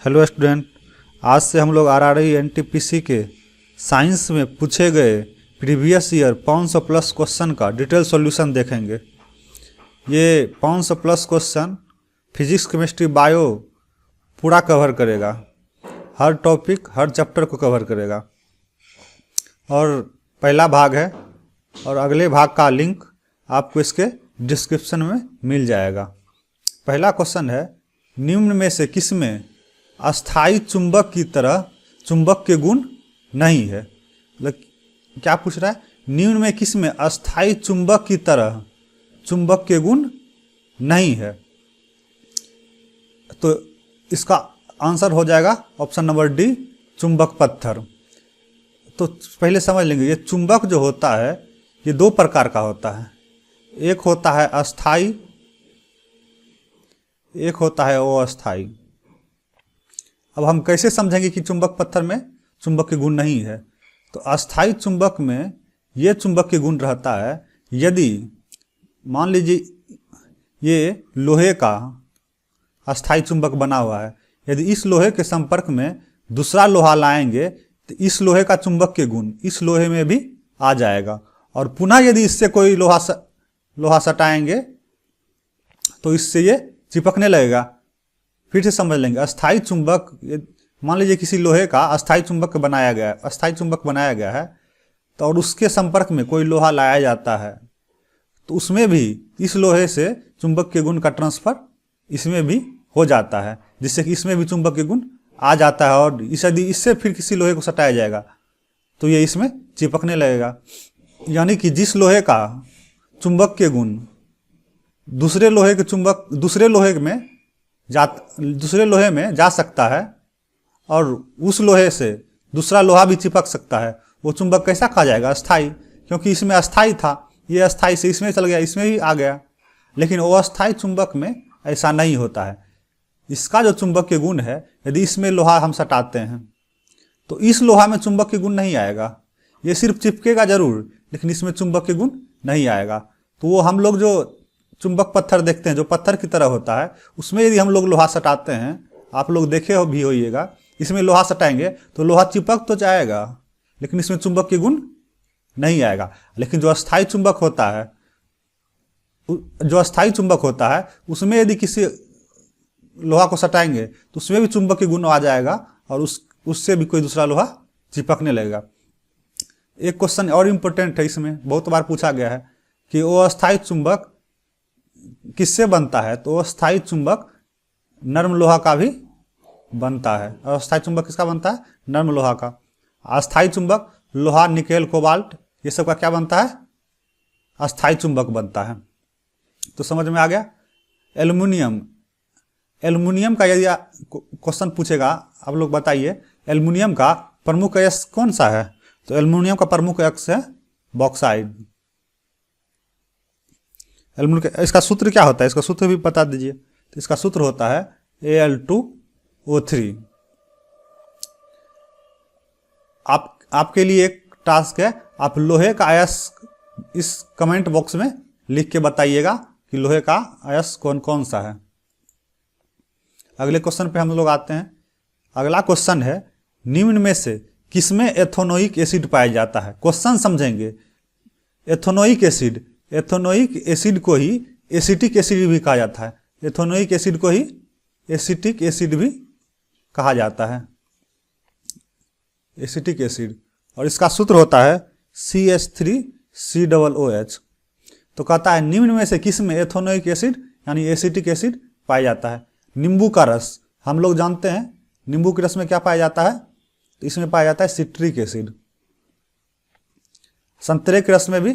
Hello student, आज से हम लोग आरआरबी एनटीपीसी के साइंस में पूछे गए प्रीवियस ईयर 500 प्लस क्वेश्चन का डिटेल सॉल्यूशन देखेंगे। ये 500 plus question physics, chemistry, bio पूरा कवर करेगा। हर टॉपिक, हर चैप्टर को कवर करेगा। और पहला भाग है और अगले भाग का लिंक आपको इसके डिस्क्रिप्शन में मिल जाएगा। पहला क्वेश्चन है, निम्न में से किसमें अस्थाई चुंबक की तरह चुंबक के गुण नहीं है? क्या पूछ रहा है? निम्न में किसमें अस्थाई चुंबक की तरह चुंबक के गुण नहीं है? तो इसका आंसर हो जाएगा ऑप्शन नंबर डी, चुंबक पत्थर। तो पहले समझ लेंगे, ये चुंबक जो होता है ये दो प्रकार का होता है। एक होता है अस्थाई, एक होता है अस्थाई। अब हम कैसे समझेंगे कि चुंबक पत्थर में चुंबक के गुण नहीं है? तो अस्थाई चुंबक में ये चुंबक के गुण रहता है, यदि मान लीजिए ये लोहे का अस्थाई चुंबक बना हुआ है, यदि इस लोहे के संपर्क में दूसरा लोहा लाएंगे तो इस लोहे का चुंबक के गुण इस लोहे में भी आ जाएगा। और पुनः यदि इससे कोई लोहा सटाएंगे तो इससे ये चिपकने लगेगा। फिर से समझ लेंगे, अस्थाई चुंबक, मान लीजिए किसी लोहे का अस्थाई चुंबक बनाया गया है, अस्थाई चुंबक बनाया गया है, तो और उसके संपर्क में कोई लोहा लाया जाता है तो उसमें भी इस लोहे से चुंबक के गुण का ट्रांसफर इसमें भी हो जाता है, जिससे कि इसमें भी चुंबक के गुण आ जाता है। और यदि इससे फिर किसी लोहे को सटाया जाएगा तो ये इसमें चिपकने लगेगा। यानी कि जिस लोहे का चुंबक के गुण दूसरे लोहे में जा सकता है और उस लोहे से दूसरा लोहा भी चिपक सकता है, वो चुंबक कैसा कहा जाएगा? अस्थाई। क्योंकि इसमें अस्थाई था, ये अस्थाई से इसमें चल गया, इसमें भी आ गया। लेकिन वो अस्थाई चुंबक में ऐसा नहीं होता है। इसका जो चुंबक के गुण है, यदि इसमें लोहा हम सटाते हैं तो इस लोहा में चुंबक के गुण नहीं आएगा। ये सिर्फ चिपकेगा जरूर, लेकिन इसमें चुंबक के गुण नहीं आएगा। तो वो हम लोग जो चुंबक पत्थर देखते हैं जो पत्थर की तरह होता है, उसमें यदि हम लोग लोहा सटाते हैं, आप लोग देखे हो भी होइएगा, इसमें लोहा सटाएंगे तो लोहा चिपक तो जाएगा लेकिन इसमें चुंबक के गुण नहीं आएगा। लेकिन जो अस्थाई चुंबक होता है उसमें यदि किसी लोहा को सटाएंगे तो उसमें भी चुंबक के गुण आ जाएगा और उससे भी कोई दूसरा लोहा चिपकने लगेगा। एक क्वेश्चन और इम्पोर्टेंट है, इसमें बहुत बार पूछा गया है कि वो अस्थाई चुंबक किससे बनता है? तो अस्थाई चुंबक नर्म लोहा का भी बनता है। और अस्थाई चुंबक किसका बनता है? नर्म लोहा का। अस्थाई चुंबक लोहा, निकेल, कोबाल्ट ये सब का क्या बनता है? अस्थाई चुंबक बनता है। तो समझ में आ गया। एल्युमिनियम का यदि क्वेश्चन पूछेगा, आप लोग बताइए एल्युमिनियम का प्रमुख अयस्क कौन सा है? तो एल्युमिनियम का प्रमुख अयस्क है बॉक्साइड। इसका सूत्र क्या होता है? इसका सूत्र भी बता दीजिए। तो इसका सूत्र होता है Al2O3। आपके लिए एक टास्क है, आप लोहे का अयस्क इस कमेंट बॉक्स में लिख के बताइएगा कि लोहे का अयस्क कौन कौन सा है। अगले क्वेश्चन पे हम लोग आते हैं। अगला क्वेश्चन है, निम्न में से किसमें एथेनोइक एसिड पाया जाता है? क्वेश्चन समझेंगे। एथेनोइक एसिड को ही एसिटिक एसिड भी कहा जाता है। एथेनोइक एसिड को ही एसिटिक एसिड भी कहा जाता है, एसिटिक एसिड। और इसका सूत्र होता है CH3COOH। तो कहता है निम्न में से किसमें एथेनोइक एसिड यानी एसिटिक एसिड पाया जाता है? नींबू का रस, हम लोग जानते हैं नींबू के रस में क्या पाया जाता है? तो इसमें पाया जाता है सिट्रिक एसिड। संतरे के रस में भी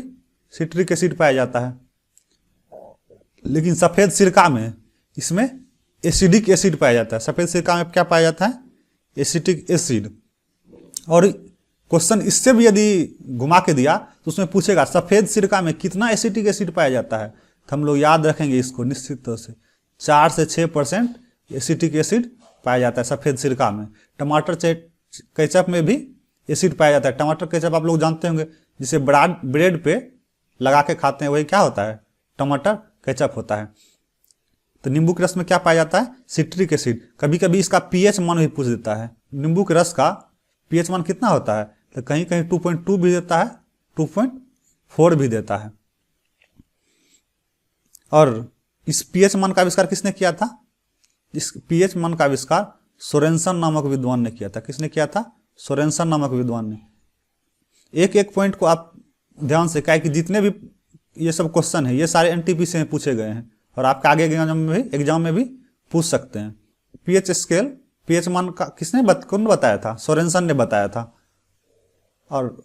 सिट्रिक एसिड पाया जाता है। लेकिन सफ़ेद सिरका में इसमें एसिडिक एसिड पाया जाता है। सफ़ेद सिरका में क्या पाया जाता है? Acetic acid. और क्वेश्चन इससे भी यदि घुमा के दिया तो उसमें पूछेगा सफ़ेद सिरका में कितना एसिटिक एसिड पाया जाता है? तो हम लोग याद रखेंगे इसको निश्चित तौर से 4 से 6% एसिटिक एसिड पाया जाता है सफ़ेद सिरका में। टमाटर केचप में भी एसिड पाया जाता है। टमाटर केचप आप लोग जानते होंगे, जिसे ब्रेड पे लगा के खाते हैं, वही क्या होता है? टमाटर केचप होता है। तो नींबू के रस में क्या पाया जाता है? Citric acid. कभी कभी इसका पीएच मान भी पूछ देता है। नींबू के रस का पीएच मान कितना होता है? तो कहीं कहीं 2.2 भी देता है, 2.4 भी देता है। और इस पीएच मान का आविष्कार किसने किया था? इस पीएच मान का आविष्कार सोरेनसन नामक विद्वान ने किया था। किसने किया था? सोरेनसन नामक विद्वान ने। एक एक पॉइंट को आप ध्यान से, क्या है कि जितने भी ये सब क्वेश्चन है ये सारे एनटीपीसी में पूछे गए हैं और आपके आगे एग्जाम में भी पूछ सकते हैं। पीएच स्केल, पीएच मान का कौन बताया था? सोरेनसन ने बताया था। और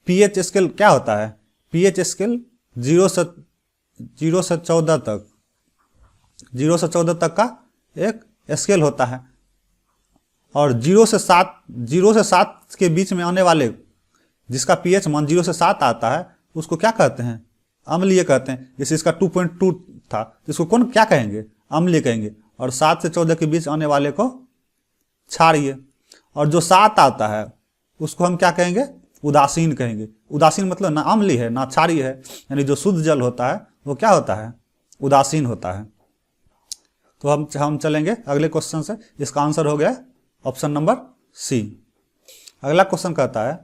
पीएच स्केल क्या होता है? पीएच स्केल 0 से 14 तक, 0 से 14 तक का एक स्केल होता है। और 0 से 7 के बीच में आने वाले, जिसका पीएच मान 0 से 7 आता है, उसको क्या कहते हैं? अम्लीय कहते हैं। जैसे इसका 2.2 था, इसको कौन क्या कहेंगे? अम्लीय कहेंगे। और 7 से 14 के बीच आने वाले को क्षारीय। और जो 7 आता है उसको हम क्या कहेंगे? उदासीन कहेंगे। उदासीन मतलब ना अम्लीय है ना क्षारीय है, यानी जो शुद्ध जल होता है वो क्या होता है? उदासीन होता है। तो हम चलेंगे अगले क्वेश्चन से। इसका आंसर हो गया ऑप्शन नंबर सी। अगला क्वेश्चन कहता है,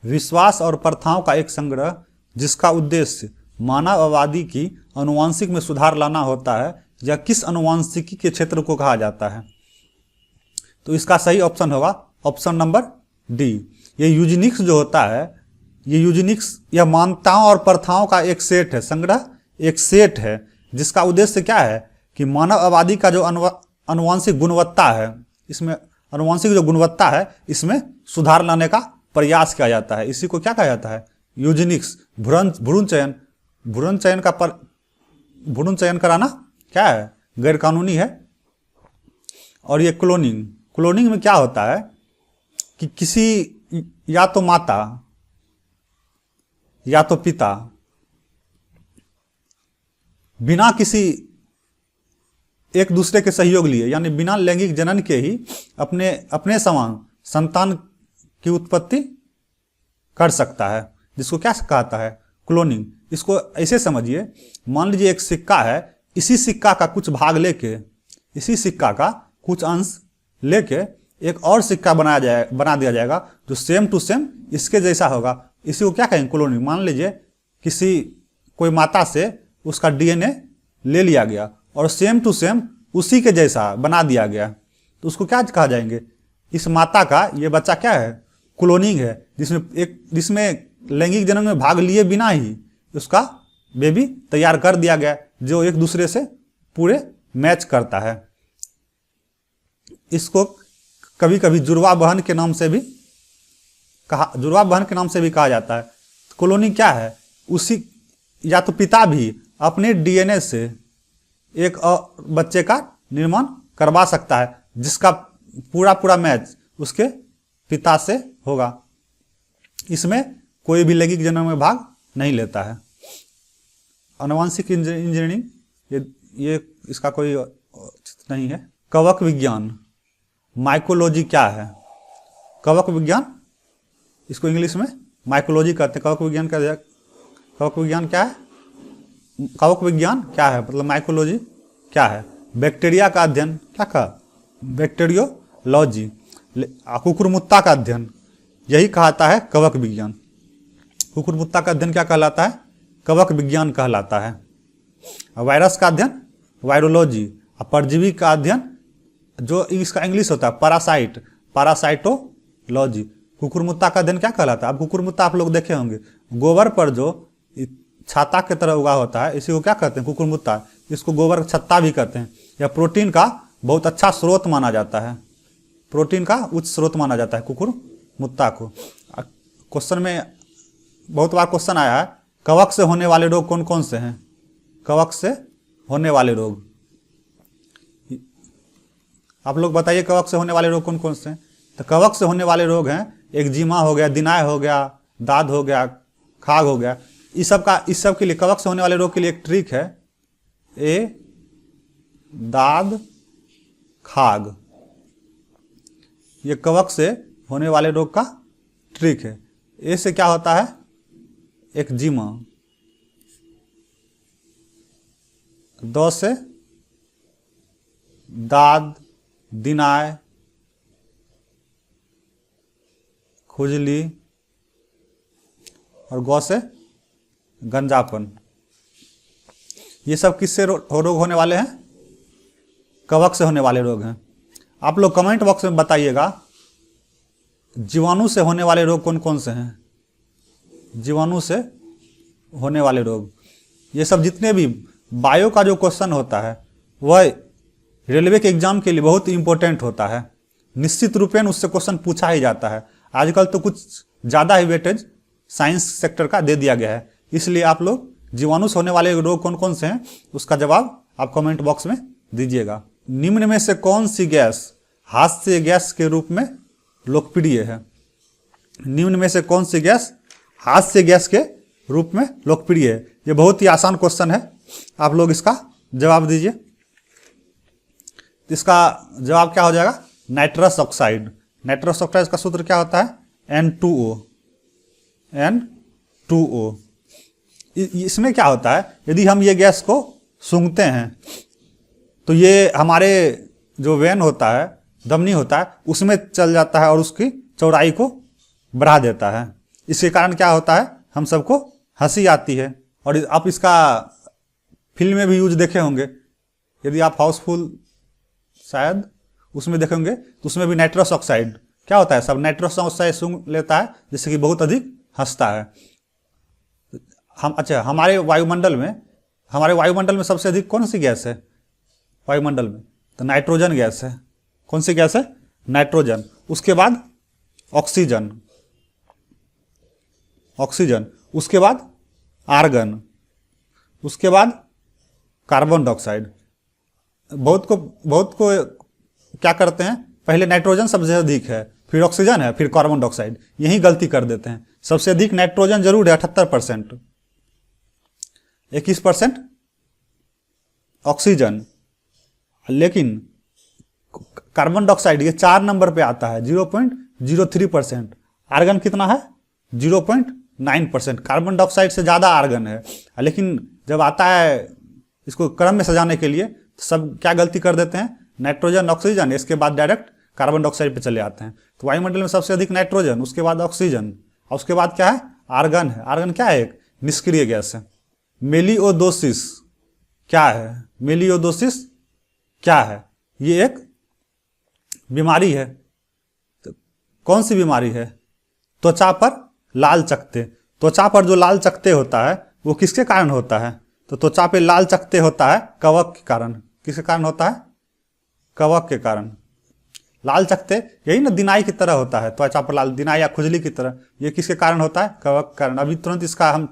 विश्वास और प्रथाओं का एक संग्रह जिसका उद्देश्य मानववादी की अनुवांशिक में सुधार लाना होता है, यह किस अनुवांशिकी के क्षेत्र को कहा जाता है? तो इसका सही ऑप्शन होगा ऑप्शन नंबर डी। ये यूजेनिक्स जो होता है, ये यूजेनिक्स यह मान्यताओं और प्रथाओं का एक सेट है, संग्रह एक सेट है, जिसका उद्देश्य क्या है कि मानववादी का जो अनुवांशिक गुणवत्ता है, इसमें अनुवांशिक जो गुणवत्ता है इसमें सुधार लाने का प्रयास किया जाता है। इसी को क्या कहा जाता है? यूजेनिक्स। भ्रूण चयन कराना क्या है? गैर कानूनी है। और ये क्लोनिंग में क्या होता है कि किसी या तो माता या तो पिता बिना किसी एक दूसरे के सहयोग लिए, यानी बिना लैंगिक जनन के ही अपने समान संतान की उत्पत्ति कर सकता है, जिसको क्या कहता है? क्लोनिंग। इसको ऐसे समझिए, मान लीजिए एक सिक्का है, इसी सिक्का का कुछ भाग लेके, इसी सिक्का का कुछ अंश लेके एक और सिक्का बना दिया जाएगा जो सेम टू सेम इसके जैसा होगा। इसी को क्या कहेंगे? क्लोनिंग। मान लीजिए कोई माता से उसका डीएनए ले लिया गया और सेम टू सेम उसी के जैसा बना दिया गया, तो उसको क्या कहा जाएंगे? इस माता का ये बच्चा क्या है? क्लोनिंग है, जिसमें लैंगिक जनन में भाग लिए बिना ही उसका बेबी तैयार कर दिया गया, जो एक दूसरे से पूरे मैच करता है। इसको कभी कभी जुड़वा बहन के नाम से भी कहा जाता है। क्लोनिंग क्या है? उसी या तो पिता भी अपने डीएनए से एक बच्चे का निर्माण करवा सकता है, जिसका पूरा मैच उसके पिता से होगा। इसमें कोई भी लैंगिक जनन में भाग नहीं लेता है। आनुवंशिक इंजीनियरिंग ये इसका कोई नहीं है। कवक विज्ञान, माइकोलॉजी क्या है? कवक विज्ञान, इसको इंग्लिश में माइकोलॉजी कहते हैं। कवक विज्ञान क्या है? कवक विज्ञान क्या है? मतलब माइकोलॉजी क्या है? बैक्टीरिया का अध्ययन, क्या कहा? बैक्टीरियोलॉजी। कुकुरमुत्ता का अध्ययन, यही कहता है कवक विज्ञान। कुकुरमुत्ता का अध्ययन क्या कहलाता है? कवक विज्ञान कहलाता है। वायरस का अध्ययन वायरोलॉजी। और परजीवी का अध्ययन जो इसका इंग्लिश होता है पैरासाइटोलॉजी। कुकुरमुत्ता का अध्ययन क्या कहलाता है? अब कुकुरमुत्ता आप लोग देखे होंगे, गोबर पर जो छाता की तरह उगा होता है, इसी को क्या कहते हैं? कुकुरमुत्ता। इसको गोबर का छत्ता भी कहते हैं। यह प्रोटीन का बहुत अच्छा स्रोत माना जाता है, प्रोटीन का उच्च स्रोत माना जाता है कुकुरमुत्ता को। क्वेश्चन में बहुत बार क्वेश्चन आया है, कवक से होने वाले रोग कौन कौन से हैं? कवक से होने वाले रोग आप लोग बताइए, कवक से होने वाले रोग कौन कौन से हैं? तो कवक से होने वाले रोग हैं एक्जिमा हो गया, दिनाय हो गया, दाद हो गया, खाग हो गया। इस सब के लिए, कवक से होने वाले रोग के लिए एक ट्रिक है, दाद खाग। ये कवक से होने वाले रोग का ट्रिक है। ए से क्या होता है? एक्जिमा। द से दाद, दिनाय, खुजली और गौ से गंजापन। ये सब किससे रोग होने वाले हैं? कवक से होने वाले रोग हैं। आप लोग कमेंट बॉक्स में बताइएगा जीवाणु से होने वाले रोग कौन कौन से हैं। जीवाणु से होने वाले रोग, ये सब जितने भी बायो का जो क्वेश्चन होता है वह रेलवे के एग्जाम के लिए बहुत इंपॉर्टेंट होता है। निश्चित रूपेण उससे क्वेश्चन पूछा ही जाता है। आजकल तो कुछ ज़्यादा ही वेटेज साइंस सेक्टर का दे दिया गया है, इसलिए आप लोग जीवाणु से होने वाले रोग कौन कौन से हैं उसका जवाब आप कमेंट बॉक्स में दीजिएगा। निम्न में से कौन सी गैस हास्य गैस के रूप में लोकप्रिय है? निम्न में से कौन सी गैस हास्य गैस के रूप में लोकप्रिय है? ये बहुत ही आसान क्वेश्चन है, आप लोग इसका जवाब दीजिए। इसका जवाब क्या हो जाएगा? Nitrous oxide. नाइट्रस ऑक्साइड का सूत्र क्या होता है? N2O। N2O। इसमें क्या होता है, यदि हम ये गैस को सूंघते हैं तो ये हमारे जो वेन होता है, धमनी होता है, उसमें चल जाता है और उसकी चौड़ाई को बढ़ा देता है। इसके कारण क्या होता है, हम सबको हंसी आती है। और आप इसका फिल्म में भी यूज देखे होंगे, यदि आप हाउसफुल शायद उसमें देखेंगे तो उसमें भी नाइट्रस ऑक्साइड क्या होता है, सब नाइट्रस ऑक्साइड सूंघ लेता है जिससे कि बहुत अधिक हंसता है। हमारे वायुमंडल में सबसे अधिक कौन सी गैस है वायुमंडल में? तो नाइट्रोजन गैस है। कौन सी गैस है? नाइट्रोजन। उसके बाद ऑक्सीजन, उसके बाद आर्गन, उसके बाद कार्बन डाइऑक्साइड। बहुत को क्या करते हैं, पहले नाइट्रोजन सबसे अधिक है, फिर ऑक्सीजन है, फिर कार्बन डाइऑक्साइड, यही गलती कर देते हैं। सबसे अधिक नाइट्रोजन जरूर है 78%, 21% ऑक्सीजन, लेकिन कार्बन डाइऑक्साइड ये 4 नंबर पे आता है 0.03%। आर्गन कितना है? 0.9%। कार्बन डाइऑक्साइड से ज़्यादा आर्गन है, लेकिन जब आता है इसको क्रम में सजाने के लिए तो सब क्या गलती कर देते हैं, नाइट्रोजन ऑक्सीजन, इसके बाद डायरेक्ट कार्बन डाइऑक्साइड पे चले आते हैं। तो वायुमंडल में सबसे अधिक नाइट्रोजन, उसके बाद ऑक्सीजन, और उसके बाद क्या है? आर्गन है। आर्गन क्या है? एक निष्क्रिय गैस है। मेलिओडोसिस क्या है? मेलिओडोसिस क्या है? ये एक बीमारी है। तो कौन सी बीमारी है? त्वचा पर लाल चकत्ते। त्वचा पर जो लाल चकत्ते होता है वो किसके कारण होता है? तो त्वचा पे लाल चकत्ते होता है कवक के कारण। किसके कारण होता है? कवक के कारण। लाल चकत्ते यही ना दिनाई की तरह होता है, त्वचा पर लाल, दिनाई या खुजली की तरह। ये किसके कारण होता है? कवक के कारण। अभी तुरंत इसका हम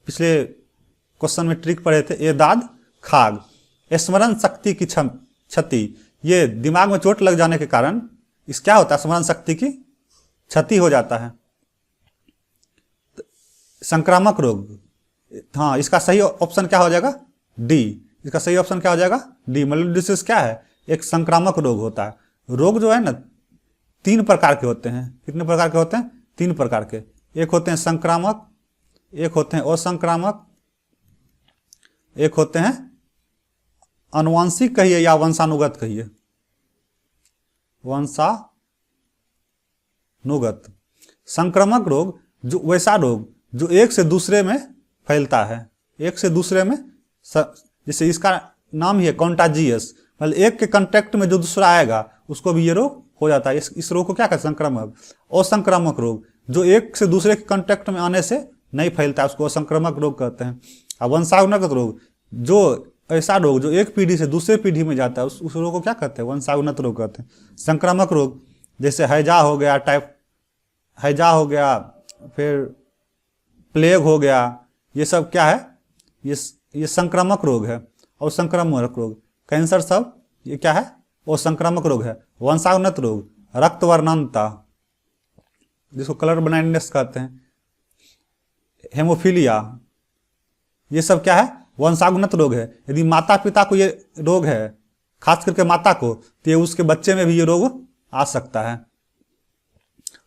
पिछले क्वेश्चन में ट्रिक पढ़े थे, ए दाद खाग। स्मरण शक्ति की क्षति, ये दिमाग में चोट लग जाने के कारण इस क्या होता है? स्मरण शक्ति की क्षति हो जाता है। संक्रामक रोग, हाँ, इसका सही ऑप्शन क्या हो जाएगा? डी। इसका सही ऑप्शन क्या हो जाएगा? डी। मेलिओडोसिस क्या है? एक संक्रामक रोग होता है। रोग जो है ना 3 प्रकार के होते हैं। कितने प्रकार के होते हैं? 3 प्रकार के। एक होते हैं संक्रामक, एक होते हैं असंक्रामक, एक होते हैं अनुवांशिक कहिए या वंशानुगत कहिए, वंशानुगत। संक्रामक रोग जो वैसा रोग जो एक से दूसरे में फैलता है, एक से दूसरे में, जैसे इसका नाम ही है कॉन्टाजियस, मतलब एक के कांटेक्ट में जो दूसरा आएगा उसको भी ये रोग हो जाता है। इस रोग को क्या कहते हैं? संक्रामक। असंक्रामक रोग जो एक से दूसरे के कांटेक्ट में आने से नहीं फैलता है उसको असंक्रामक रोग कहते हैं। और वंशानुगत रोग जो ऐसा रोग जो एक पीढ़ी से दूसरे पीढ़ी में जाता है उस रोग को क्या कहते हैं? वंशानुगत रोग कहते हैं। संक्रामक रोग जैसे हैजा हो गया, फिर प्लेग हो गया, ये सब क्या है? ये संक्रामक रोग है। और संक्रामक रोग, कैंसर सब ये क्या है? वो संक्रामक रोग है। वंशानुगत रोग, रक्त वर्णनता जिसको कलर ब्लाइंडनेस कहते हैं, हेमोफीलिया, ये सब क्या है? वंशानुगत रोग है। यदि माता पिता को ये रोग है, खास करके माता को, तो ये उसके बच्चे में भी ये रोग आ सकता है।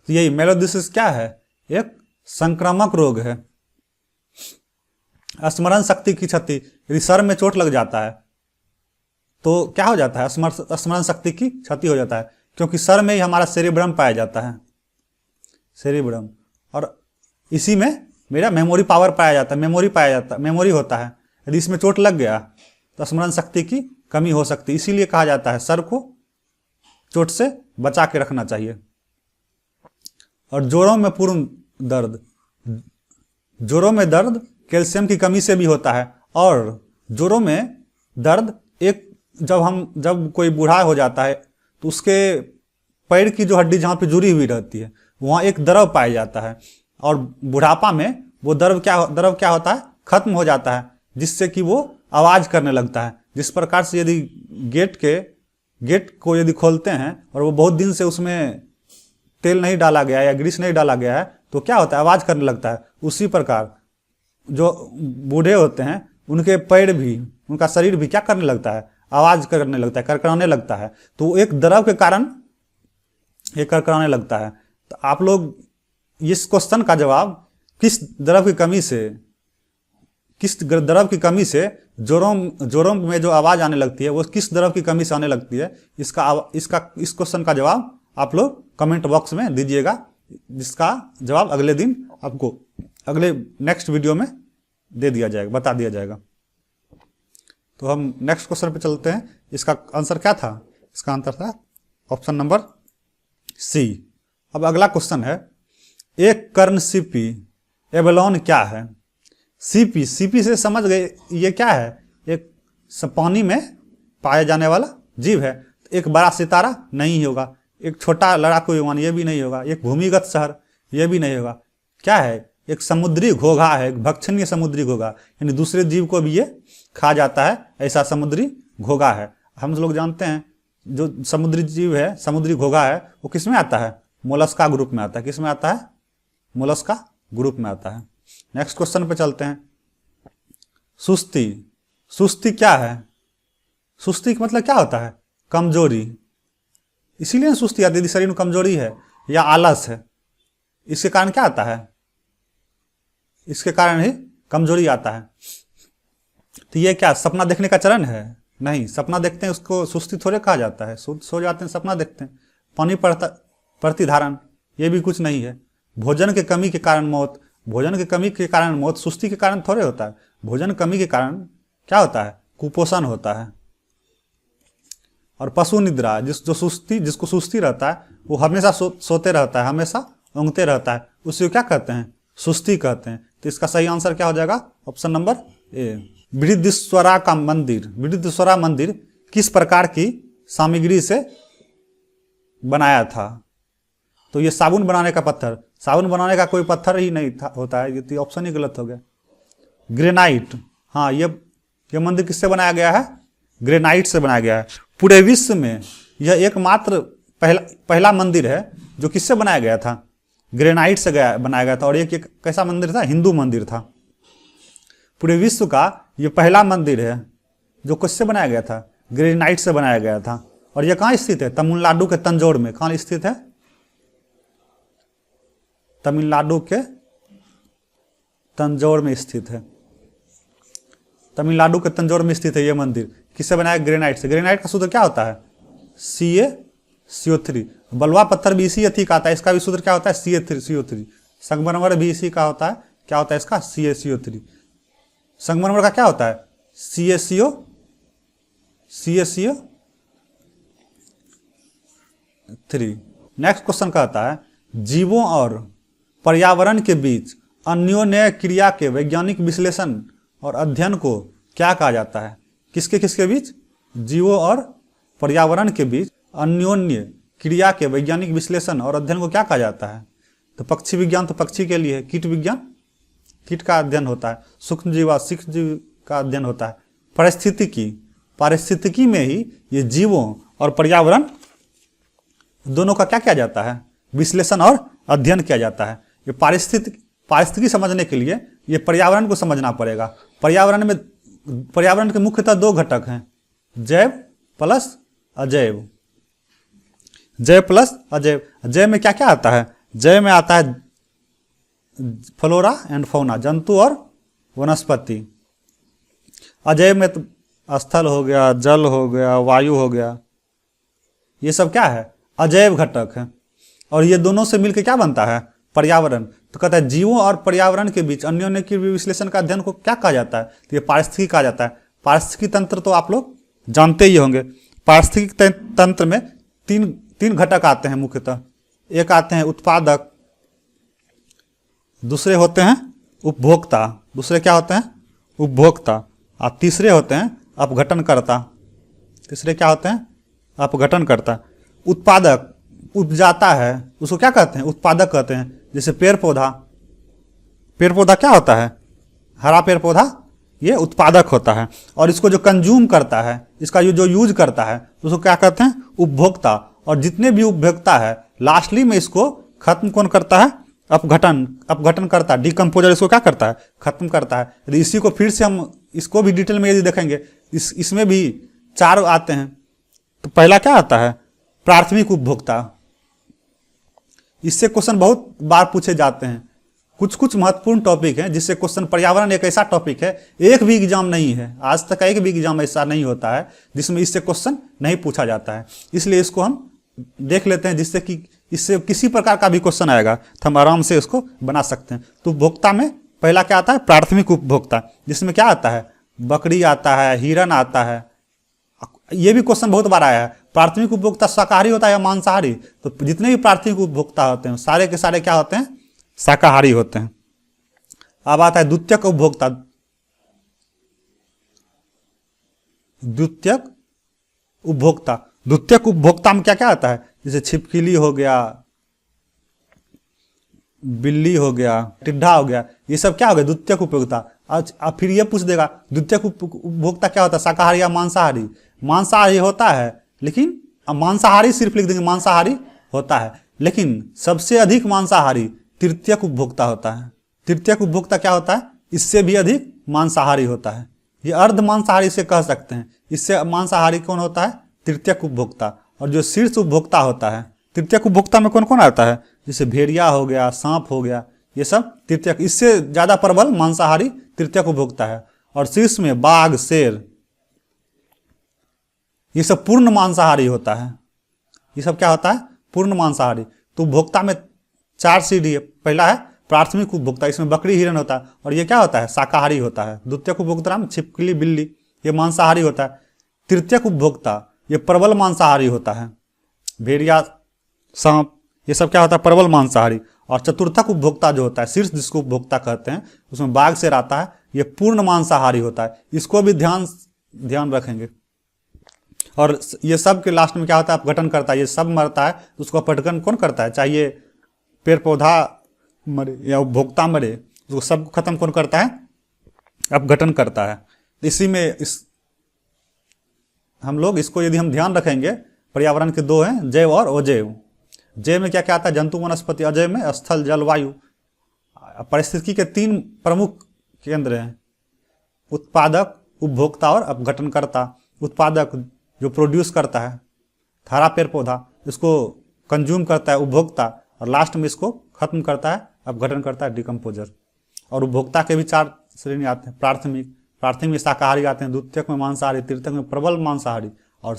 तो यही मेलिओडोसिस क्या है? एक संक्रामक रोग है। स्मरण शक्ति की क्षति, यदि सर में चोट लग जाता है तो क्या हो जाता है, स्मरण शक्ति की क्षति हो जाता है, क्योंकि सर में ही हमारा सेरिब्रम पाया जाता है, सेरिब्रम, और इसी में मेरा मेमोरी पावर पाया जाता है, मेमोरी होता है। यदि इसमें चोट लग गया तो स्मरण शक्ति की कमी हो सकती है। इसीलिए कहा जाता है सर को चोट से बचा के रखना चाहिए। और जोड़ों में पूर्ण दर्द, जोड़ों में दर्द कैल्शियम की कमी से भी होता है। और जोड़ों में दर्द जब कोई बूढ़ा हो जाता है तो उसके पैर की जो हड्डी जहाँ पे जुड़ी हुई रहती है वहाँ एक द्रव पाया जाता है, और बुढ़ापा में वो द्रव क्या होता है, खत्म हो जाता है, जिससे कि वो आवाज करने लगता है। जिस प्रकार से यदि गेट को यदि खोलते हैं और वो बहुत दिन से उसमें तेल नहीं डाला गया या ग्रीस नहीं डाला गया है तो क्या होता है, आवाज करने लगता है। उसी प्रकार जो बूढ़े होते हैं उनके पैर भी, उनका शरीर भी क्या करने लगता है, आवाज करने लगता है, करकराने लगता है। तो एक द्रव के कारण ये करकराने लगता है। तो आप लोग इस क्वेश्चन का जवाब किस द्रव की कमी से जोड़ों में जो आवाज आने लगती है वो किस द्रव की कमी से आने लगती है, इस क्वेश्चन का जवाब आप लोग कमेंट बॉक्स में दीजिएगा, जिसका जवाब अगले दिन आपको अगले नेक्स्ट वीडियो में बता दिया जाएगा। तो हम नेक्स्ट क्वेश्चन पे चलते हैं। इसका आंसर क्या था, इसका आंसर था ऑप्शन नंबर सी। अब अगला क्वेश्चन है, एक कर्ण सीपी एबेलॉन क्या है। सीपी से समझ गए ये क्या है, एक पानी में पाया जाने वाला जीव है। एक बड़ा सितारा नहीं होगा, एक छोटा लड़ाकू विमान ये भी नहीं होगा, एक भूमिगत शहर ये भी नहीं होगा। क्या है, एक समुद्री घोघा है, एक भक्षणीय समुद्री घोघा, यानी दूसरे जीव को भी ये खा जाता है, ऐसा समुद्री घोघा है। हम लोग जानते हैं जो समुद्री जीव है, समुद्री घोघा है, वो किस में आता है, मोलस्का ग्रुप में आता है। किस में आता है, मोलस्का ग्रुप में आता है। नेक्स्ट क्वेश्चन पे चलते हैं। सुस्ती क्या है। सुस्ती का मतलब क्या होता है, कमजोरी। इसीलिए सुस्ती आती है, शरीर में कमजोरी है या आलस है, इसके कारण क्या आता है, इसके कारण ही कमजोरी आता है। तो ये क्या सपना देखने का चरण है, नहीं, सपना देखते हैं उसको सुस्ती थोड़े कहा जाता है। सो जाते हैं, सपना देखते हैं। पानी प्रतिधारण ये भी कुछ नहीं है। भोजन के कमी के कारण मौत सुस्ती के कारण थोड़े होता है। भोजन कमी के कारण क्या होता है, कुपोषण होता है। और पशु निद्रा, जिसको सुस्ती रहता है वो हमेशा सोते रहता है, हमेशा ऊँघते रहता है, उसे क्या कहते हैं, सुस्ती कहते हैं। तो इसका सही आंसर क्या हो जाएगा, ऑप्शन नंबर ए। बृहदीश्वरा मंदिर किस प्रकार की सामग्री से बनाया था। तो ये साबुन बनाने का पत्थर, साबुन बनाने का कोई पत्थर ही नहीं होता है, ये तो ऑप्शन ही गलत हो गया। ग्रेनाइट, हाँ, ये मंदिर किससे बनाया गया है, ग्रेनाइट से बनाया गया है। पूरे विश्व में यह एकमात्र पहला मंदिर है जो किससे बनाया गया था, ग्रेनाइट से बनाया गया था। और एक कैसा मंदिर था, हिंदू मंदिर था। पूरे विश्व का यह पहला मंदिर है जो किससे बनाया गया था, ग्रेनाइट से बनाया गया था। और यह कहाँ स्थित है, तमिलनाडु के तंजौर में। कहाँ स्थित है, तमिलनाडु के तंजौर में स्थित है। तमिलनाडु के तंजौर में स्थित है यह मंदिर। किससे बनाया, ग्रेनाइट से। ग्रेनाइट का सूत्र क्या होता है, CaCO3। बलुआ पत्थर भी इसी अथी का आता है, इसका भी सूत्र क्या होता है, CaCO3। संगमरमर भी इसी का होता है, क्या होता है इसका, CaCO3। संगमरमर का क्या होता है, CaCO3। नेक्स्ट क्वेश्चन कहता है, जीवों और पर्यावरण के बीच अन्योन्य क्रिया के वैज्ञानिक विश्लेषण और अध्ययन को क्या कहा जाता है। किसके बीच, जीवों और पर्यावरण के बीच अन्योन्य क्रिया के वैज्ञानिक विश्लेषण और अध्ययन को क्या कहा जाता है। तो पक्षी विज्ञान तो पक्षी के लिए है, कीट विज्ञान कीट का अध्ययन होता है, सूक्ष्म जीव का अध्ययन होता है। पारिस्थितिकी में ही ये जीवों और पर्यावरण दोनों का क्या किया जाता है, विश्लेषण और अध्ययन किया जाता है। ये पारिस्थितिकी समझने के लिए ये पर्यावरण को समझना पड़ेगा। पर्यावरण के मुख्यतः दो घटक हैं, जैव प्लस अजैव। जैव में क्या क्या आता है, जैव में आता है फ्लोरा एंड फौना, जंतु और वनस्पति। अजैव में स्थल हो गया, जल हो गया, वायु हो गया, ये सब क्या है? अजैव घटक है। और ये दोनों से मिलकर क्या बनता है? पर्यावरण। तो कहता है जीवों और पर्यावरण के बीच अन्योन्य की विश्लेषण का अध्ययन को क्या कहा जाता है? तो ये पारिस्थितिकी कहा जाता है। पारिस्थितिकी तंत्र तो आप लोग जानते ही होंगे। पारिस्थितिकी तंत्र में तीन घटक आते हैं मुख्यतः। एक आते हैं उत्पादक, दूसरे होते हैं उपभोक्ता, दूसरे क्या होते हैं? उपभोक्ता। और तीसरे होते हैं अपघटनकर्ता। तीसरे क्या होते हैं? अपघटनकर्ता। उत्पादक उपजाता है, उसको क्या कहते हैं? उत्पादक कहते हैं। जैसे पेड़ पौधा, पेड़ पौधा क्या होता है? हरा पेड़ पौधा, ये उत्पादक होता है। और इसको जो कंज्यूम करता है, इसका जो यूज करता है, उसको क्या कहते हैं? उपभोक्ता। और जितने भी उपभोक्ता है, लास्टली में इसको खत्म कौन करता है? अपघटन करता है। डिकम्पोजर इसको क्या करता है? खत्म करता है। यदि इसी को फिर से हम इसको भी डिटेल में यदि देखेंगे, इसमें भी 4 आते हैं। तो पहला क्या आता है? प्राथमिक उपभोक्ता। इससे क्वेश्चन बहुत बार पूछे जाते हैं। कुछ महत्वपूर्ण टॉपिक हैं जिससे क्वेश्चन, पर्यावरण एक ऐसा टॉपिक है, एक भी एग्जाम नहीं है, आज तक एक भी एग्जाम ऐसा नहीं होता है जिसमें इससे क्वेश्चन नहीं पूछा जाता है। इसलिए इसको हम देख लेते हैं, जिससे कि इससे किसी प्रकार का भी क्वेश्चन आएगा तो हम आराम से उसको बना सकते हैं। तो उपभोक्ता में पहला क्या आता है? प्राथमिक उपभोक्ता, जिसमें क्या आता है? बकरी आता है, हिरन आता है। ये भी क्वेश्चन बहुत बार आया है, प्राथमिक उपभोक्ता शाकाहारी होता है या मांसाहारी? तो जितने भी प्राथमिक उपभोक्ता होते हैं सारे के सारे क्या होते हैं? शाकाहारी होते हैं। अब आता है द्वितीयक उपभोक्ता। द्वितीयक उपभोक्ता, द्वितीयक उपभोक्ता में क्या क्या आता है? जैसे छिपकली हो गया, बिल्ली हो गया, टिड्ढा हो गया, ये सब क्या हो गया? द्वितीयक उपभोक्ता। अब फिर ये पूछ देगा द्वितीयक उपभोक्ता क्या होता है? शाकाहारी या मांसाहारी? मांसाहारी होता है, लेकिन मांसाहारी सिर्फ लिख देंगे, मांसाहारी होता है, लेकिन सबसे अधिक मांसाहारी तृतीयक उपभोक्ता होता है। तृतीयक उपभोक्ता क्या होता है? इससे भी अधिक मांसाहारी होता है। ये अर्ध मांसाहारी से कह सकते हैं। इससे मांसाहारी कौन होता है? तृतीयक उपभोक्ता। और जो शीर्ष उपभोक्ता होता है, तृतीयक उपभोक्ता में कौन कौन आता है? जैसे भेड़िया हो गया, सांप हो गया, ये सब तृतीयक। इससे ज्यादा प्रबल मांसाहारी तृतीयक उपभोक्ता है। और शीर्ष में बाघ, शेर, ये सब पूर्ण मांसाहारी होता है। ये सब क्या होता है? पूर्ण मांसाहारी। तो उपभोक्ता में 4 सीढ़ी है। पहला है प्राथमिक उपभोक्ता, इसमें बकरी, हिरन होता है, और ये क्या होता है? शाकाहारी होता है। द्वितीयक उपभोक्ता में छिपकली, बिल्ली, ये मांसाहारी होता है। तृतीयक उपभोक्ता ये प्रबल मांसाहारी होता है, भेड़िया, सांप, ये सब क्या होता है? प्रबल मांसाहारी। और चतुर्थक उपभोक्ता जो होता है, शीर्ष जिसको उपभोक्ता कहते हैं, उसमें बाघ, शेर आता है, ये पूर्ण मांसाहारी होता है। इसको भी ध्यान रखेंगे। और ये सब के लास्ट में क्या होता है? अपघटन करता है। ये सब मरता है, उसको अपघटन कौन करता है? चाहे पेड़ पौधा मरे या उपभोक्ता मरे, उसको सब खत्म कौन करता है? अपघटन करता है। इसी में हम लोग इसको यदि हम ध्यान रखेंगे, पर्यावरण के 2 हैं, जैव और अजैव। जैव में क्या क्या आता है? जंतु, वनस्पति। अजैव में स्थल, जल, वायु। पारिस्थितिकी के 3 प्रमुख केंद्र हैं, उत्पादक, उपभोक्ता और अपघटनकर्ता। उत्पादक जो प्रोड्यूस करता है, हरा पेड़ पौधा, इसको कंज्यूम करता है उपभोक्ता, और लास्ट में इसको खत्म करता है अपघटन करता है डिकम्पोजर। और उपभोक्ता के भी 4 श्रेणी आते हैं। प्राथमिक में शाकाहारी आते हैं, द्वितीयक में मांसाहारी, तृतीयक में प्रबल मांसाहारी, और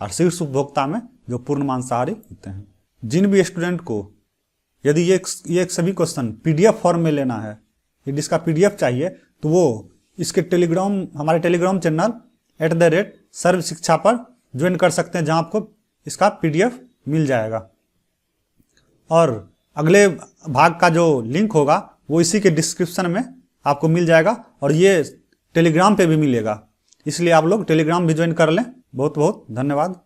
शीर्ष उपभोक्ता में जो पूर्ण मांसाहारी होते हैं। जिन भी स्टूडेंट को यदि ये सभी क्वेश्चन PDF फॉर्म में लेना है, यदि इसका PDF चाहिए, तो वो इसके हमारे टेलीग्राम चैनल @सर्व शिक्षा पर ज्वाइन कर सकते हैं, जहां आपको इसका PDF मिल जाएगा। और अगले भाग का जो लिंक होगा वो इसी के डिस्क्रिप्शन में आपको मिल जाएगा, और ये टेलीग्राम पे भी मिलेगा। इसलिए आप लोग टेलीग्राम भी ज्वाइन कर लें। बहुत बहुत धन्यवाद।